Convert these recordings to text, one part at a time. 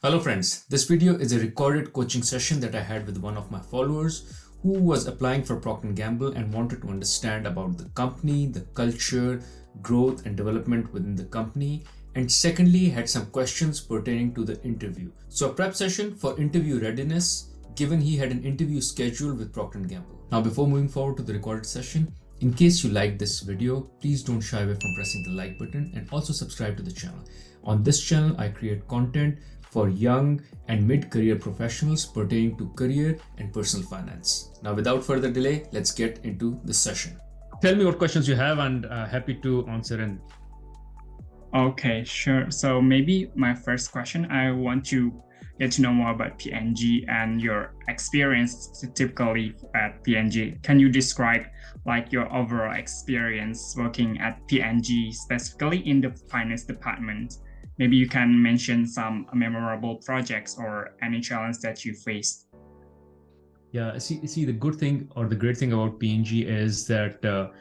Hello friends, this video is a recorded coaching session that I had with one of my followers who was applying for Procter& Gamble and wanted to understand about the company, the culture, growth and development within the company, and secondly had some questions pertaining to the interview. So a prep session for interview readiness given he had an interview scheduled with Procter& Gamble. Now before moving forward to the recorded session, in case you like this video, please don't shy away from pressing the like button and also subscribe to the channel. On this channel, I create content for young and mid-career professionals pertaining to career and personal finance. Now, without further delay, let's get into the session. Tell me what questions you have and happy to answer. And Okay, sure. So maybe my first question, I want to get to know more about P&G and your experience typically at P&G. Can you describe like your overall experience working at P&G, specifically in the finance department? Maybe you can mention some memorable projects or any challenge that you faced. Yeah, see, the good thing or the great thing about P&G is that the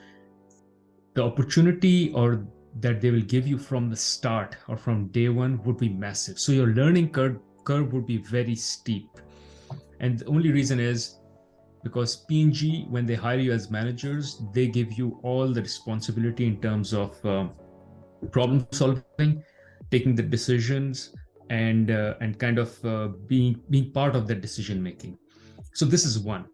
opportunity or that they will give you from the start or from day one would be massive. So your learning curve would be very steep. And the only reason is because P&G, when they hire you as managers, they give you all the responsibility in terms of problem solving, taking the decisions, and kind of being part of that decision making. So this is one,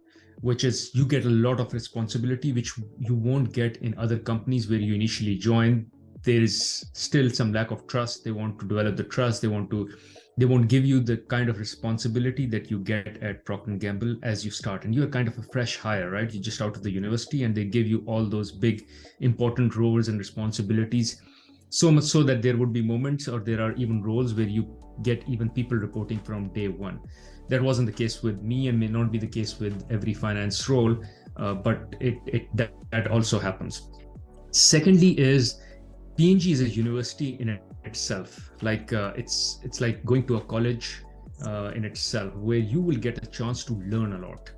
which is you get a lot of responsibility, which you won't get in other companies where you initially join. There is still some lack of trust. They want to develop the trust. They won't give you the kind of responsibility that you get at Procter& Gamble as you start. And you're kind of a fresh hire, right? You're just out of the university and they give you all those big, important roles and responsibilities. So much so that there would be moments or there are even roles where you get even people reporting from day one. That wasn't the case with me and may not be the case with every finance role, but that also happens. Secondly is P&G is a university in itself. Like it's like going to a college in itself, where you will get a chance to learn a lot.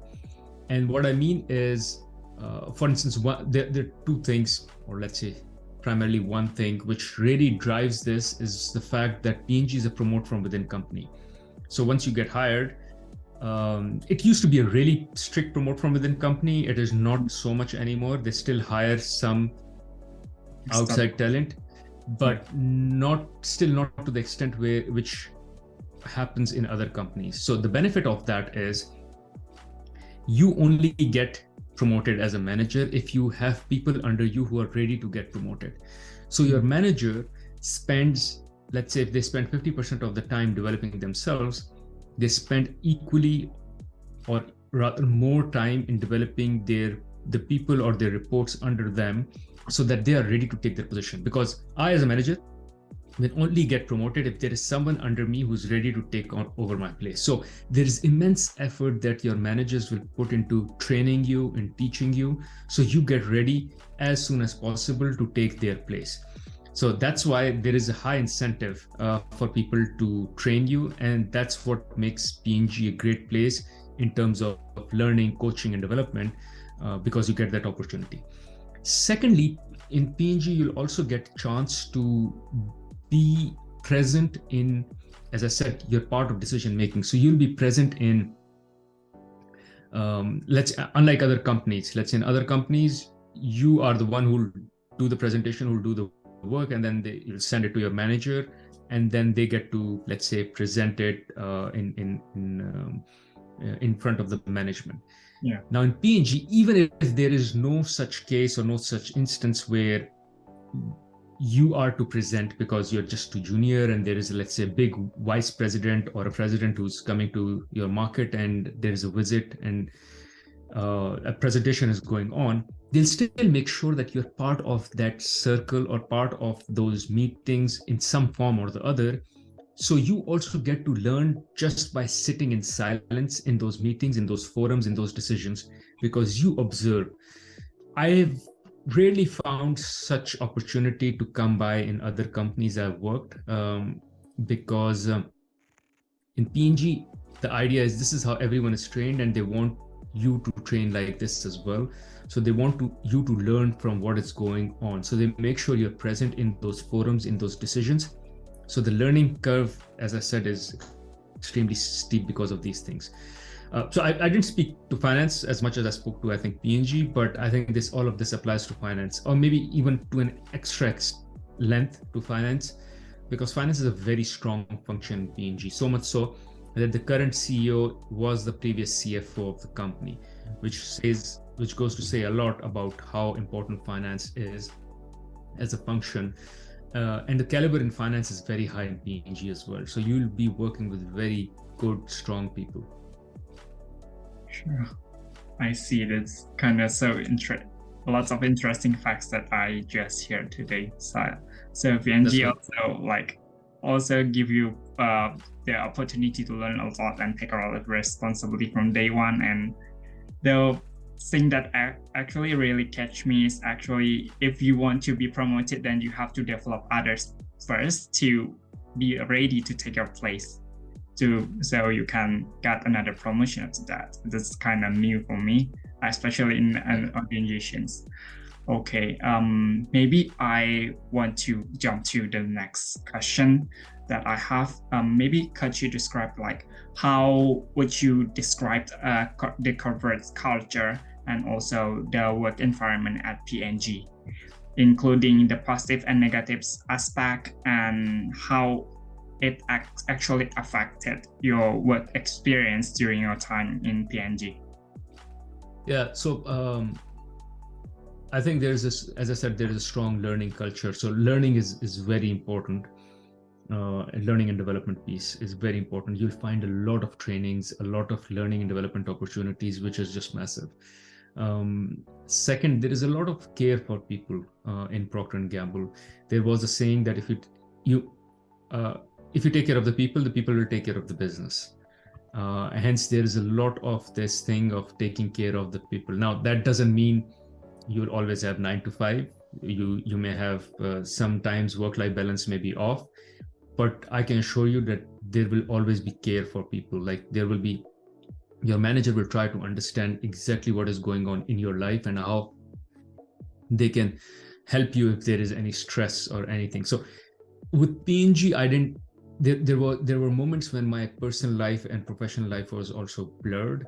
And what I mean is, for instance, there are two things, or let's say primarily one thing, which really drives this is the fact that P&G is a promote from within company. So once you get hired, it used to be a really strict promote from within company. It is not so much anymore. They still hire some outside talent, but still not to the extent which happens in other companies. So the benefit of that is you only get promoted as a manager if you have people under you who are ready to get promoted. So your manager spends, let's say if they spend 50% of the time developing themselves, they spend equally or rather more time in developing the people or their reports under them so that they are ready to take their position. Because I as a manager will only get promoted if there is someone under me who's ready to take over my place. So there is immense effort that your managers will put into training you and teaching you, so you get ready as soon as possible to take their place. So that's why there is a high incentive for people to train you, and that's what makes P&G a great place in terms of learning, coaching, and development, because you get that opportunity. Secondly, in P&G, you'll also get a chance to be present in, as I said, you're part of decision making. So you'll be present in, unlike other companies, let's say in other companies, you are the one who'll do the presentation, who'll do the work, and then you'll send it to your manager, and then they get to, let's say, present it in front of the management. Yeah. Now in P&G, even if there is no such case or no such instance where you are to present because you're just too junior and there is, let's say, a big vice president or a president who's coming to your market and there is a visit and a presentation is going on, they'll still make sure that you're part of that circle or part of those meetings in some form or the other. So you also get to learn just by sitting in silence in those meetings, in those forums, in those decisions, because you observe. I've rarely found such opportunity to come by in other companies I've worked, because in P&G, the idea is this is how everyone is trained, and they want you to train like this as well. So they want you to learn from what is going on. So they make sure you're present in those forums, in those decisions. So the learning curve, as I said, is extremely steep because of these things. So I didn't speak to finance as much as I spoke to, I think, P&G, but I think all of this applies to finance, or maybe even to an extra length to finance, because finance is a very strong function in P&G, so much so that the current CEO was the previous CFO of the company, which goes to say a lot about how important finance is as a function. And the caliber in finance is very high in P&G as well. So you'll be working with very good, strong people. Sure. I see. That's kind of so interesting. Lots of interesting facts that I just heard today. So P&G also give you the opportunity to learn a lot and take a lot of responsibility from day one. And the thing that actually really catch me is actually, if you want to be promoted, then you have to develop others first to be ready to take your place, so you can get another promotion after that. That's kind of new for me, especially in organizations. Okay, maybe I want to jump to the next question that I have. Maybe could you describe how would you describe the corporate culture and also the work environment at P&G, including the positive and negative aspect, and how it actually affected your work experience during your time in P&G? Yeah, so I think there's this, as I said, there is a strong learning culture. So learning is very important. Learning and development piece is very important. You'll find a lot of trainings, a lot of learning and development opportunities, which is just massive. Second, there is a lot of care for people in Procter & Gamble. There was a saying that if you take care of the people will take care of the business. Hence, there is a lot of this thing of taking care of the people. Now, that doesn't mean you'll always have 9 to 5. You may have sometimes work-life balance may be off, but I can assure you that there will always be care for people. Like your manager will try to understand exactly what is going on in your life and how they can help you if there is any stress or anything. So with P&G, there were moments when my personal life and professional life was also blurred,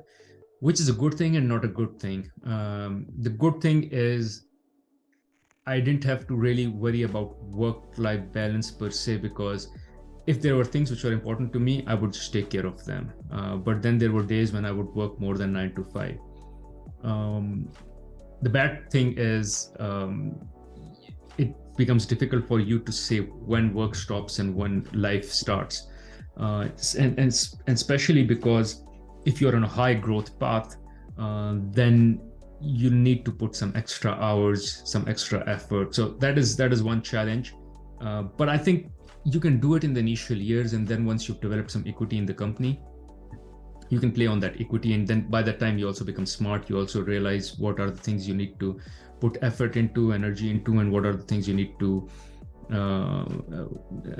which is a good thing and not a good thing. The good thing is I didn't have to really worry about work-life balance per se, because if there were things which were important to me, I would just take care of them. But then there were days when I would work more than 9 to 5. The bad thing is it becomes difficult for you to say when work stops and when life starts. And especially because if you're on a high growth path, then you need to put some extra hours, some extra effort. So that is one challenge. But I think you can do it in the initial years, and then once you've developed some equity in the company, you can play on that equity. And then by that time, you also become smart. You also realize what are the things you need to put effort into, energy into, and what are the things you need to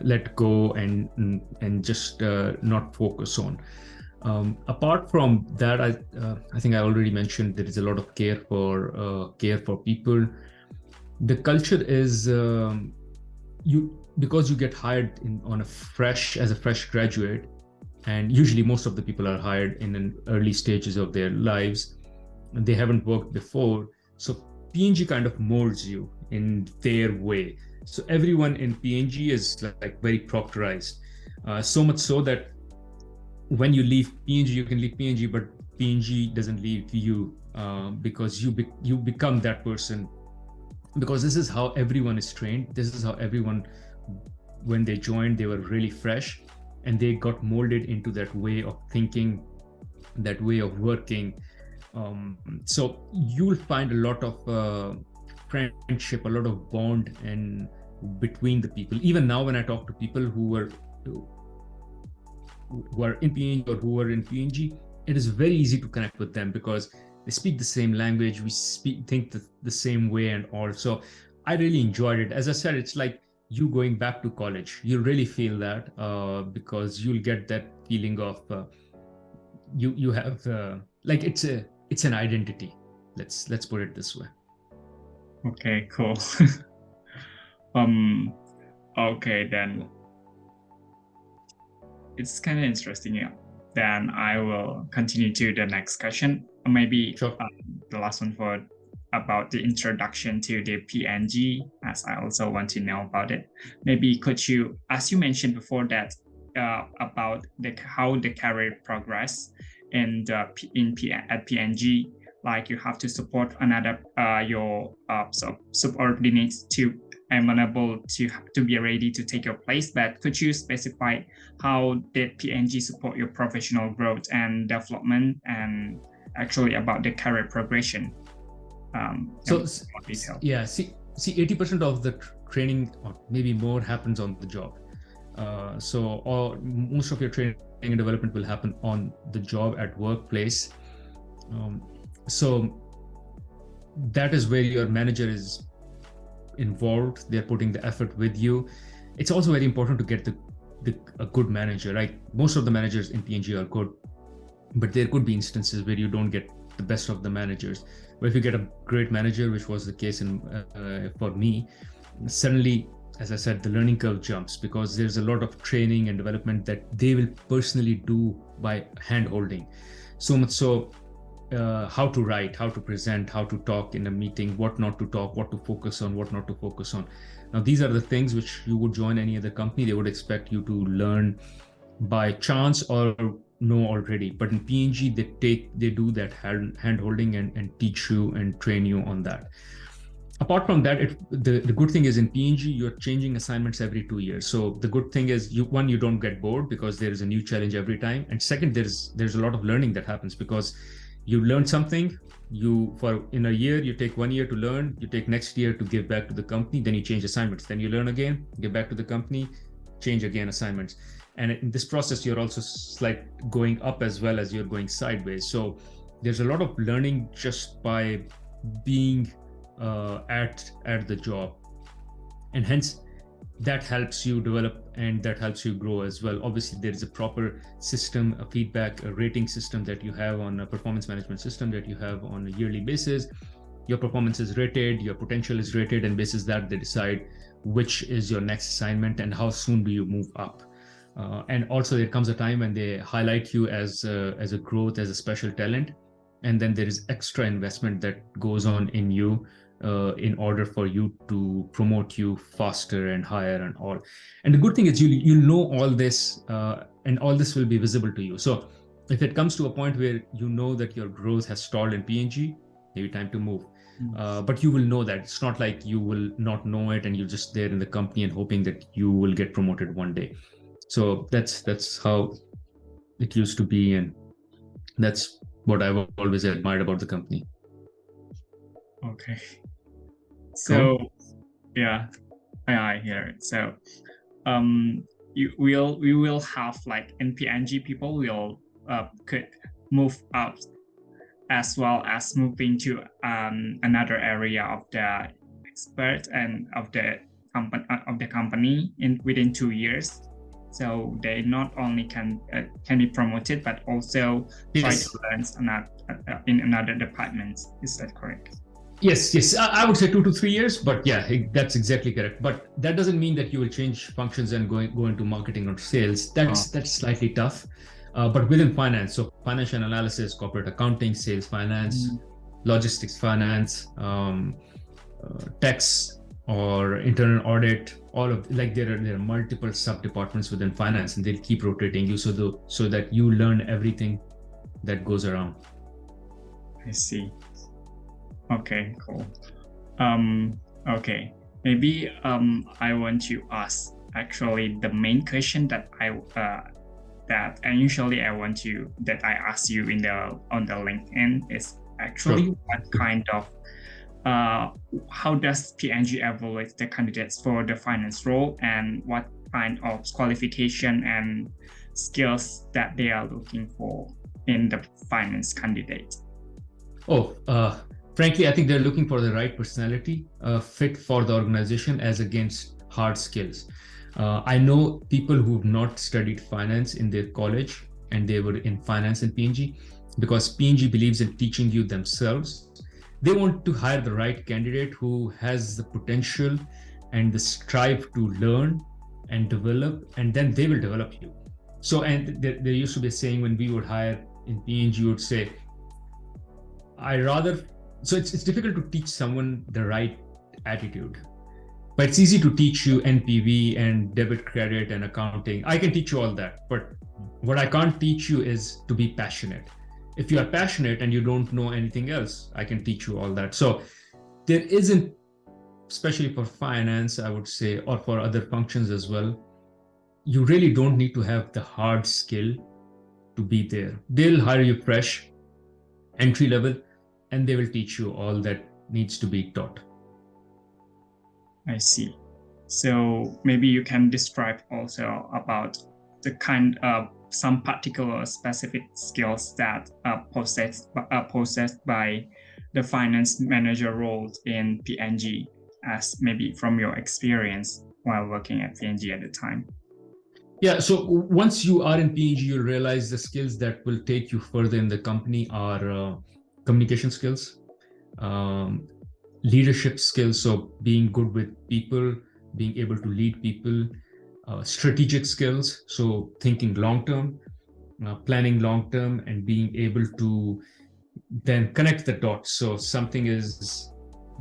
let go and just not focus on. Apart from that, I think I already mentioned there is a lot of care for people. The culture is because you get hired as a fresh graduate, and usually most of the people are hired in an early stages of their lives, and they haven't worked before. So P&G kind of molds you in their way. So everyone in P&G is like very proctorized, so much so that when you leave P&G, you can leave P&G, but P&G doesn't leave you, because you become that person. Because this is how everyone is trained. This is how everyone, when they joined, they were really fresh, and they got molded into that way of thinking, that way of working. So you'll find a lot of friendship, a lot of bond and between the people. Even now, when I talk to people who are in P&G or who are in P&G, it is very easy to connect with them because they speak the same language, we think the same way and all. So I really enjoyed it. As I said, it's like you going back to college. You really feel that because you'll get that feeling of you have like it's an identity. Let's put it this way. Okay, cool. Okay, then it's kind of interesting. Yeah. Then I will continue to the next question. Maybe Sure. the last one for about the introduction to the PNG, as I also want to know about it. Maybe could you, as you mentioned before that, about how the career progress in at PNG, like you have to support another your subordinates to amenable to be ready to take your place. But could you specify how did PNG support your professional growth and development, and actually about the career progression? So more detail. yeah, see 80% of the training, or maybe more, happens on the job. Most of your training and development will happen on the job at workplace. So that is where your manager is involved. They're putting the effort with you. It's also very important to get a good manager, right? Most of the managers in PNG are good, but there could be instances where you don't get the best of the managers. But if you get a great manager, which was the case for me, suddenly, as I said, the learning curve jumps, because there's a lot of training and development that they will personally do by hand holding. So much so, how to write, how to present, how to talk in a meeting, what not to talk, what to focus on, what not to focus on. Now, these are the things which you would join any other company, they would expect you to learn by chance or know already. But in PNG, they do that hand holding and teach you and train you on that. Apart from that, the good thing is in PNG, you're changing assignments every 2 years. So the good thing is, you don't get bored because there is a new challenge every time. And second, there's a lot of learning that happens, because you learn something, in a year, you take 1 year to learn, you take next year to give back to the company, then you change assignments, then you learn again, give back to the company, change again assignments. And in this process, you're also going up as well as you're going sideways. So there's a lot of learning just by being at the job, and hence that helps you develop and that helps you grow as well. Obviously, there is a proper system, a feedback, a rating system that you have, on a performance management system that you have on a yearly basis. Your performance is rated, your potential is rated, and basis that they decide which is your next assignment and how soon do you move up. And also, there comes a time when they highlight you as a growth, as a special talent, and then there is extra investment that goes on in you in order for you to promote you faster and higher and all. And the good thing is, you know all this, and all this will be visible to you. So if it comes to a point where you know that your growth has stalled in PNG, maybe time to move. But you will know that. It's not like you will not know it and you're just there in the company and hoping that you will get promoted one day. So that's how it used to be, and that's what I've always admired about the company. Okay. So yeah, I hear it. So we will have, like, in PNG, people will could move out as well as moving to another area of the expert and of the company within 2 years. So they not only can be promoted, but also try to learn in another department. Is that correct? Yes. I would say 2 to 3 years, but yeah, that's exactly correct. But that doesn't mean that you will change functions and go into marketing or sales. That's slightly tough. But within finance, so financial analysis, corporate accounting, sales finance, logistics finance, tax, or internal audit, all of, like, there are multiple sub departments within finance, and they'll keep rotating you so that you learn everything that goes around. I see. Okay, cool. Okay, maybe I want to ask actually the main question that I ask you on the LinkedIn is actually what kind of how does PNG evaluate the candidates for the finance role, and what kind of qualification and skills that they are looking for in the finance candidate? Frankly, I think they're looking for the right personality fit for the organization as against hard skills. I know people who've not studied finance in their college and they were in finance in PNG, because PNG believes in teaching you themselves. They want to hire the right candidate who has the potential and the strive to learn and develop, and then they will develop you. So, and there used to be a saying when we would hire in P&G, you would say, so it's difficult to teach someone the right attitude, but it's easy to teach you NPV and debit credit and accounting. I can teach you all that, but what I can't teach you is to be passionate. If you are passionate and you don't know anything else, I can teach you all that. So there isn't, especially for finance, I would say, or for other functions as well, you really don't need to have the hard skill to be there. They'll hire you fresh, entry level, and they will teach you all that needs to be taught. I see. So maybe you can describe also about the kind of some particular specific skills that are possessed by the finance manager roles in P&G, as maybe from your experience while working at P&G at the time. Yeah, so once you are in P&G, you'll realize the skills that will take you further in the company are communication skills, leadership skills, so being good with people, being able to lead people, strategic skills, so thinking long-term, planning long-term, and being able to then connect the dots. So something is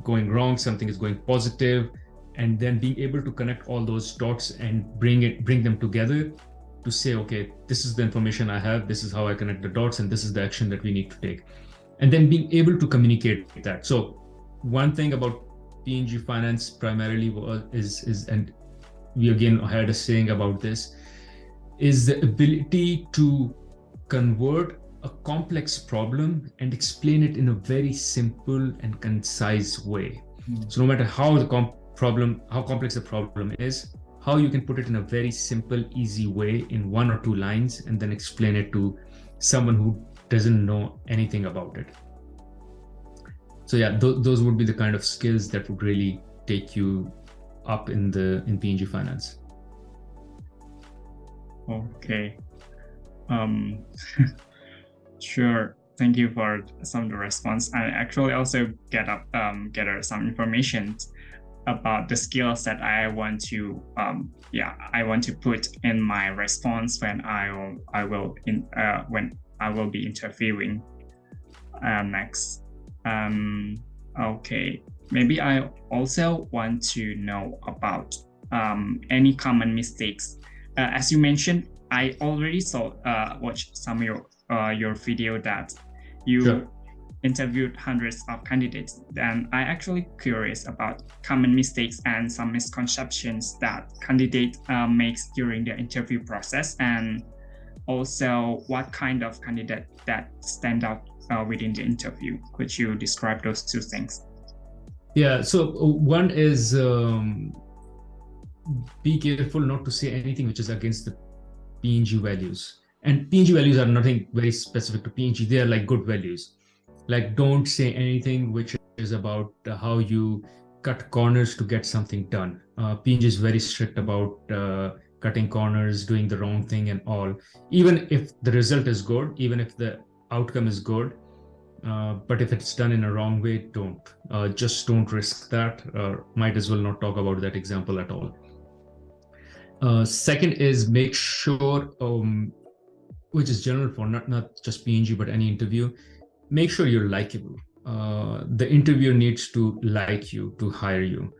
going wrong, something is going positive, and then being able to connect all those dots and bring them together to say, okay, this is the information I have, this is how I connect the dots, and this is the action that we need to take. And then being able to communicate that. So one thing about P&G finance primarily is, and we again had a saying about this, is the ability to convert a complex problem and explain it in a very simple and concise way. So no matter how complex the problem is, how you can put it in a very simple, easy way in 1 or 2 lines, and then explain it to someone who doesn't know anything about it. So yeah, those would be the kind of skills that would really take you up in P&G finance. Okay. Sure. Thank you for some of the response. I actually also gather some information about the skills that I want to put in my response when I will be interviewing next. Okay, maybe I also want to know about any common mistakes. As you mentioned, I already watched some of your video that you Sure. interviewed hundreds of candidates. And I actually curious about common mistakes and some misconceptions that candidate makes during the interview process, and also what kind of candidate that stand out within the interview. Could you describe those 2 things? Yeah, so one is be careful not to say anything which is against the P&G values. And P&G values are nothing very specific to P&G. They are like good values. Like, don't say anything which is about how you cut corners to get something done. P&G is very strict about cutting corners, doing the wrong thing and all. Even if the result is good, even if the outcome is good, but if it's done in a wrong way, just don't risk that. Might as well not talk about that example at all. Second is make sure, which is general for not just P&G but any interview, make sure you're likable. The interviewer needs to like you to hire you,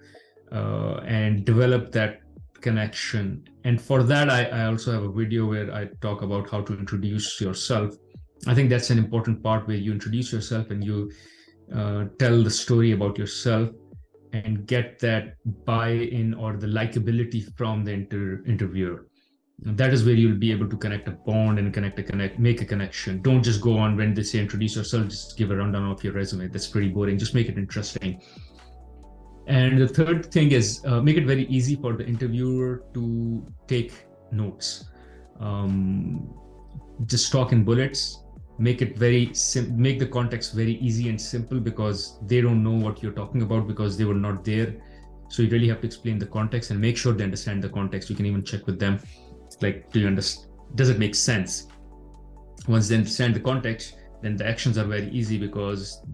and develop that connection. And for that, I also have a video where I talk about how to introduce yourself. I think that's an important part, where you introduce yourself and you tell the story about yourself and get that buy-in or the likability from the interviewer. That is where you'll be able to connect a bond and make a connection. Don't just go on when they say introduce yourself, just give a rundown of your resume. That's pretty boring. Just make it interesting. And the third thing is make it very easy for the interviewer to take notes. Just talk in bullets. Make it make the context very easy and simple, because they don't know what you're talking about because they were not there. So you really have to explain the context and make sure they understand the context. You can even check with them, like, do you understand? Does it make sense? Once they understand the context, then the actions are very easy, because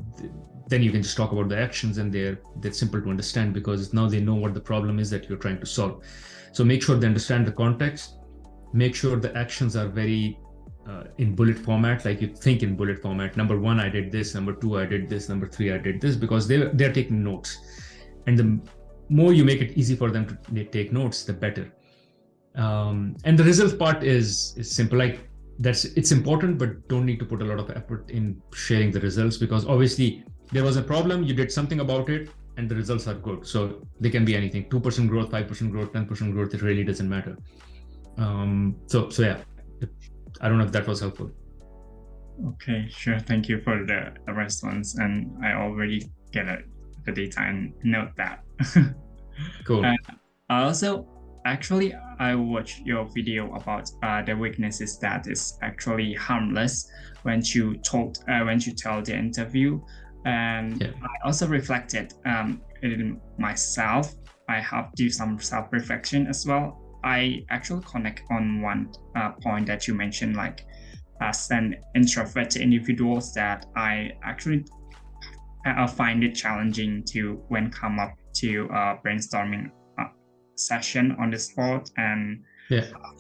then you can just talk about the actions, and they're simple to understand because now they know what the problem is that you're trying to solve. So make sure they understand the context. make sure the actions are very in bullet format, like you think in bullet format. Number one, I did this. Number two, I did this. Number three, I did this, because they're taking notes. And the more you make it easy for them to take notes, the better. And the result part is simple. Like it's important, but don't need to put a lot of effort in sharing the results, because obviously there was a problem, you did something about it, and the results are good. So they can be anything: 2% growth, 5% growth, 10% growth. It really doesn't matter. So yeah, I don't know if that was helpful. Okay, sure. Thank you for the response, and I already get the data and note that. Cool. Also, actually, I watched your video about the weaknesses that is actually harmless when you tell the interview, and Yeah. I also reflected in myself. I have to do some self-reflection as well. I actually connect on one point that you mentioned, like as an introvert individual, that I actually find it challenging to when come up to brainstorming session on the spot, and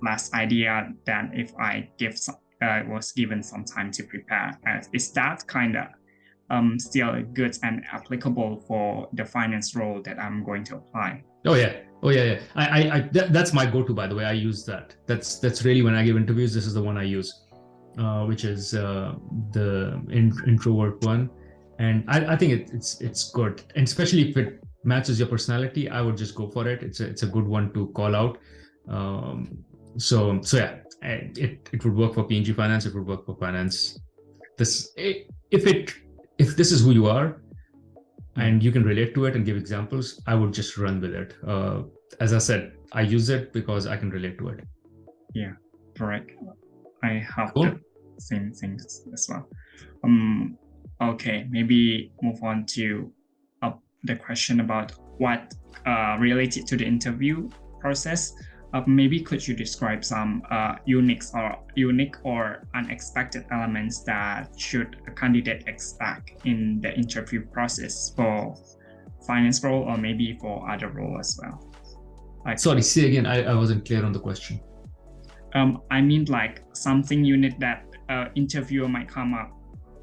last idea than if I was given some time to prepare. Is that kind of still good and applicable for the finance role that I'm going to apply? Oh yeah. That's my go-to, by the way. I use that. That's really, when I give interviews, this is the one I use, which is the introvert one. And I think it's good, and especially if it matches your personality, I would just go for it. It's a good one to call out. So yeah, it would work for P&G Finance. It would work for finance. If this is who you are, and you can relate to it and give examples, I would just run with it. As I said, I use it because I can relate to it. Yeah, correct. I have the same things as well. Okay, maybe move on to the question about what related to the interview process. Maybe could you describe some unique or unexpected elements that should a candidate expect in the interview process for finance role, or maybe for other role as well? Like, sorry, say again. I wasn't clear on the question. I mean, like something unique that interviewer might come up.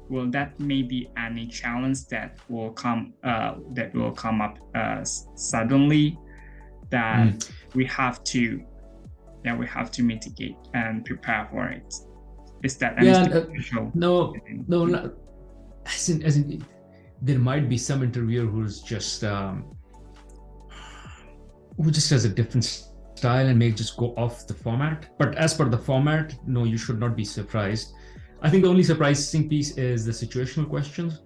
Will that maybe any challenge that will come up suddenly that we have to mitigate and prepare for it? Is that special? No. As in, there might be some interviewer who just has a different style and may just go off the format. But as per the format, no, you should not be surprised. I think the only surprising piece is the situational questions.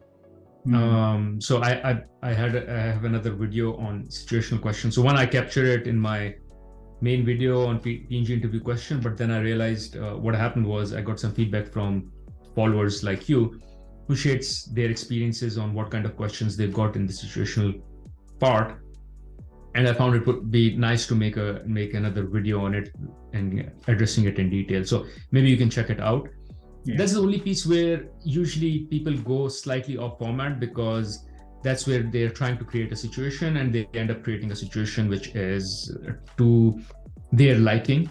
So I have another video on situational questions. So one, I captured it in my main video on P&G interview question, but then I realized what happened was I got some feedback from followers like you who shared their experiences on what kind of questions they got in the situational part. And I found it would be nice to make another video on it and addressing it in detail. So maybe you can check it out. Yeah. That's the only piece where usually people go slightly off format, because that's where they're trying to create a situation and they end up creating a situation which is to their liking.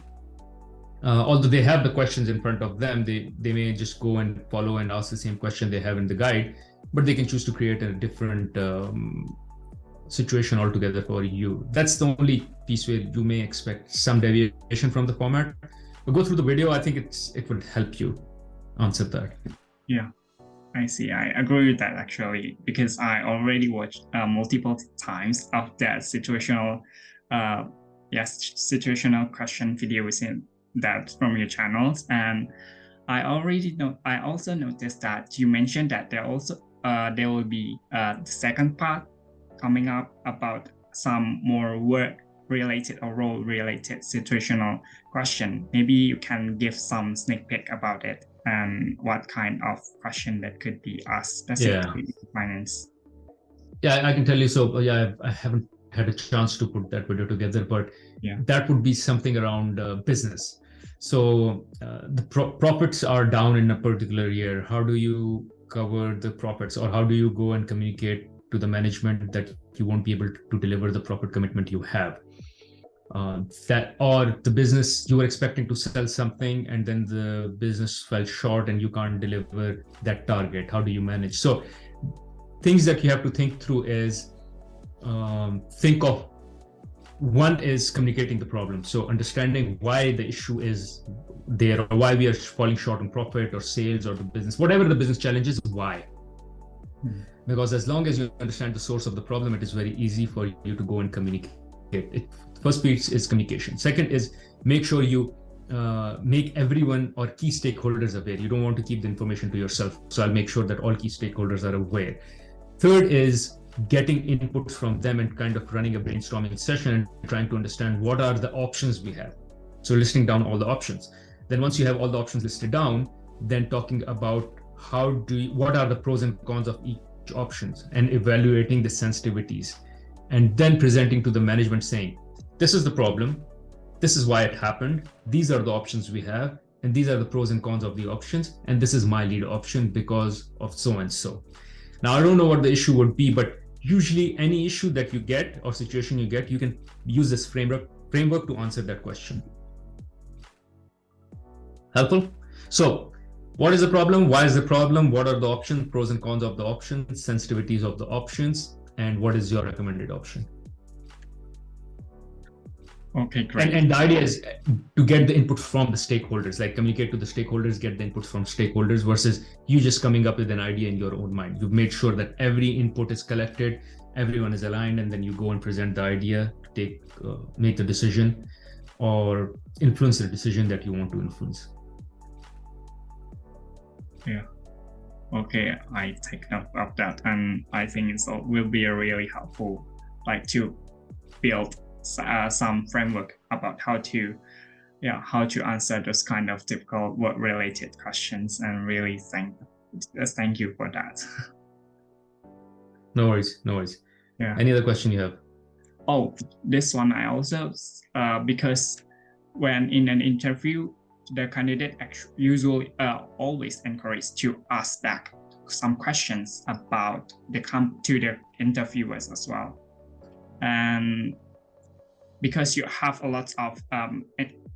Although they have the questions in front of them, they may just go and follow and ask the same question they have in the guide, but they can choose to create a different situation altogether for you. That's the only piece where you may expect some deviation from the format. But go through the video. I think it would help you answer that. Yeah, I see. I agree with that actually, because I already watched multiple times of that situational question videos in that from your channels, and I also noticed that you mentioned that there will be the second part coming up about some more work related or role related situational question. Maybe you can give some sneak peek about it and what kind of question that could be asked specifically in finance. Yeah, I can tell you. So yeah, I haven't had a chance to put that video together, but that would be something around business. So the profits are down in a particular year. How do you cover the profits, or how do you go and communicate to the management that you won't be able to deliver the profit commitment you have? that, or the business, you were expecting to sell something and then the business fell short and you can't deliver that target. How do you manage? So things that you have to think through is, think of, one is communicating the problem. So understanding why the issue is there, or why we are falling short on profit or sales or the business, whatever the business challenge is, why. Because as long as you understand the source of the problem, it is very easy for you to go and communicate it. First piece is communication. Second is make sure you make everyone or key stakeholders aware. You don't want to keep the information to yourself. So I'll make sure that all key stakeholders are aware. Third is getting inputs from them and kind of running a brainstorming session and trying to understand what are the options we have. So listing down all the options. Then once you have all the options listed down, then talking about what are the pros and cons of each options and evaluating the sensitivities, and then presenting to the management saying, this is the problem, this is why it happened, these are the options we have, and these are the pros and cons of the options, and this is my lead option because of so and so. Now, I don't know what the issue would be, but usually any issue that you get or situation you get, you can use this framework to answer that question. Helpful? So what is the problem? Why is the problem? What are the options, pros and cons of the options, sensitivities of the options, and what is your recommended option? Okay, great. And the idea is to get the input from the stakeholders, like communicate to the stakeholders, get the inputs from stakeholders versus you just coming up with an idea in your own mind. You've made sure that every input is collected, everyone is aligned, and then you go and present the idea to make the decision or influence the decision that you want to influence. Yeah. Okay, I take note of that, and I think it will be really helpful, like to build some framework about how to answer those kind of typical work-related questions. And really thank you for that. No worries. Yeah. Any other question you have? Oh, this one I also because when in an interview, the candidate usually always encouraged to ask back some questions about to the interviewers as well. And because you have a lot of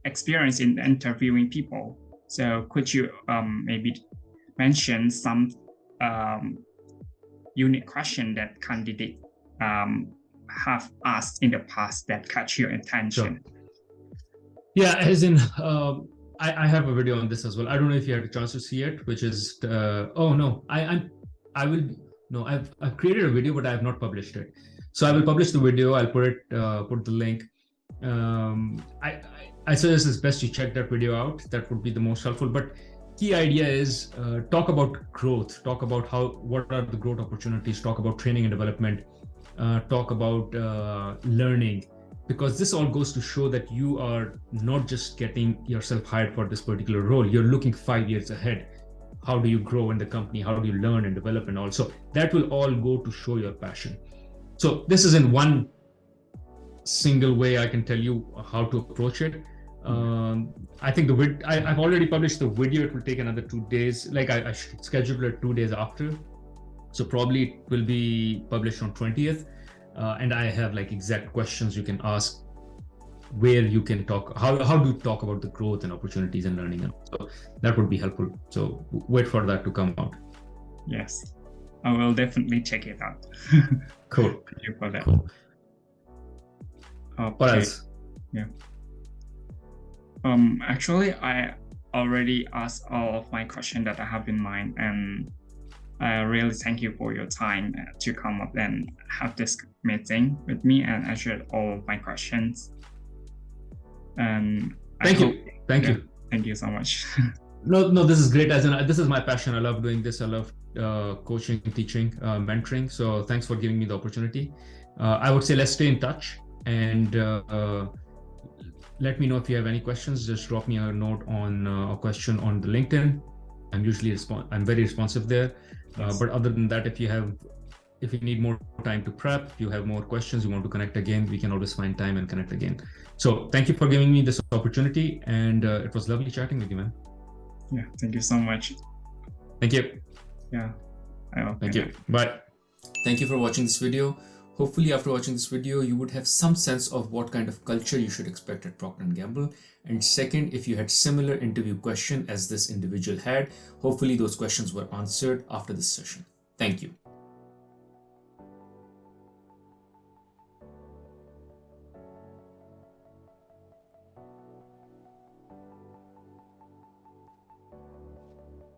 experience in interviewing people, so could you maybe mention some unique question that candidate have asked in the past that catch your attention? Sure. Yeah, as in, I have a video on this as well. I don't know if you had a chance to see it, which is, I've created a video, but I have not published it. So I will publish the video. I'll put the link. I suggest it's best you check that video out. That would be the most helpful. But key idea is talk about growth, talk about what are the growth opportunities, talk about training and development, talk about learning, because this all goes to show that you are not just getting yourself hired for this particular role. You're looking 5 years ahead. How do you grow in the company? How do you learn and develop? And also that will all go to show your passion. So this is in one single way I can tell you how to approach it. I think I've already published the video. It will take another 2 days. Like I should schedule it 2 days after. So probably it will be published on 20th. And I have like exact questions you can ask where you can talk, how do you talk about the growth and opportunities and learning. And so that would be helpful. So wait for that to come out. Yes, I will definitely check it out. Cool. Thank you for that. Cool. Okay. What else? Yeah. Actually, I already asked all of my questions that I have in mind, and I really thank you for your time to come up and have this meeting with me and answer all of my questions. And thank you. Thank you so much. No, this is great. This is my passion. I love doing this. I love coaching, teaching, mentoring. So thanks for giving me the opportunity. I would say let's stay in touch, and let me know if you have any questions. Just drop me a note on a question on the LinkedIn. I'm very responsive there. Yes. But other than that, if you need more time to prep, you have more questions, you want to connect again, we can always find time and connect again. So thank you for giving me this opportunity, and it was lovely chatting with you, man. Yeah, thank you so much. Thank you. Yeah. Thank you. Bye. Thank you for watching this video. Hopefully after watching this video, you would have some sense of what kind of culture you should expect at Procter & Gamble. And second, if you had similar interview question as this individual had, hopefully those questions were answered after this session. Thank you.